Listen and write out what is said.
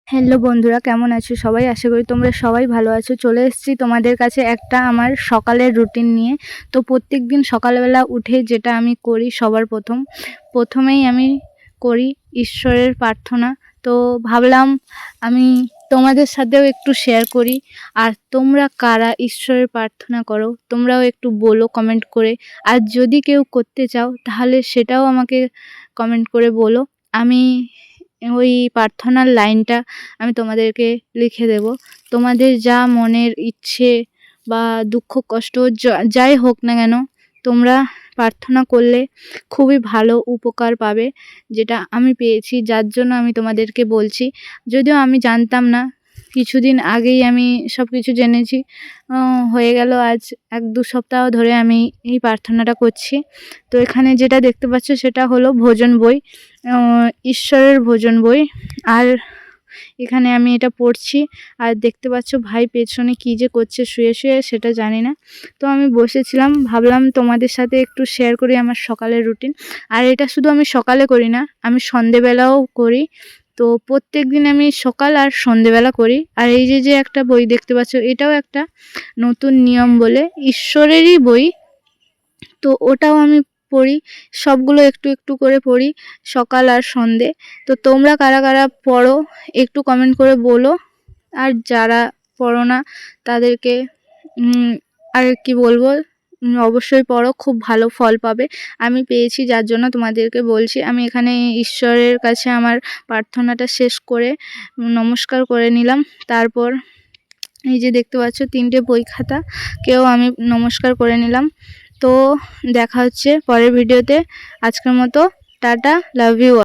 Hello বন্ধুরা, কেমন আছো সবাই? আশা করি তোমরা সবাই ভালো আছো। চলে এসেছি তোমাদের কাছে একটা আমার সকালের রুটিন নিয়ে। তো প্রত্যেকদিন সকালবেলা উঠে যেটা আমি করি, সবার প্রথমেই আমি করি ঈশ্বরের প্রার্থনা। তো ভাবলাম আমি তোমাদের সাথেও একটু শেয়ার করি। আর তোমরা কারা ঈশ্বরের প্রার্থনা করো তোমরাও একটু বলো কমেন্ট করে। আর যদি কেউ করতে চাও তাহলে সেটাও আমাকে কমেন্ট করে বলো। আমি ওই প্রার্থনার লাইনটা আমি তোমাদেরকে লিখে দেব। তোমাদের যা মনের ইচ্ছে বা দুঃখ কষ্ট যাই হোক না কেন, তোমরা প্রার্থনা করলে খুবই ভালো উপকার পাবে, যেটা আমি পেয়েছি, যার জন্য আমি তোমাদেরকে বলছি। যদিও আমি জানতাম না, কিছুদিন আগেই আমি সব কিছু জেনেছি। হয়ে গেল আজ 1-2 সপ্তাহ ধরে আমি এই প্রার্থনাটা করছি। তো এখানে যেটা দেখতে পাচ্ছ সেটা হলো ভোজন বই, ঈশ্বরের ভোজন বই। আর এখানে আমি এটা পড়ছি। আর দেখতে পাচ্ছ ভাই পেছনে কী যে করছে শুয়ে শুয়ে, সেটা জানি না। তো আমি বসেছিলাম, ভাবলাম তোমাদের সাথে একটু শেয়ার করি আমার সকালের রুটিন। আর এটা শুধু আমি সকালে করি না, আমি সন্ধেবেলাও করি। তো প্রত্যেক দিন আমি সকাল আর সন্ধেবেলা করি। আর এই যে একটা বই দেখতে পাচ্ছ, এটাও একটা নতুন নিয়ম বলে ঈশ্বরেরই বই। তো ওটাও আমি পড়ি, সবগুলো একটু একটু করে পড়ি সকাল আর সন্ধে। তো তোমরা কারা কারা পড়ো একটু কমেন্ট করে বলো। আর যারা পড়ো না তাদেরকে আর কি বলবো, অবশ্যই পড়ো, খুব ভালো ফল পাবে। আমি পেয়েছি, যার জন্য তোমাদেরকে বলছি। আমি এখানে ঈশ্বরের কাছে আমার প্রার্থনাটা শেষ করে নমস্কার করে নিলাম। তারপর এই যে দেখতে পাচ্ছ 3টে বই খাতাকেও আমি নমস্কার করে নিলাম। তো দেখা হচ্ছে পরের ভিডিওতে। আজকের মতো টাটা, লাভ ইউ।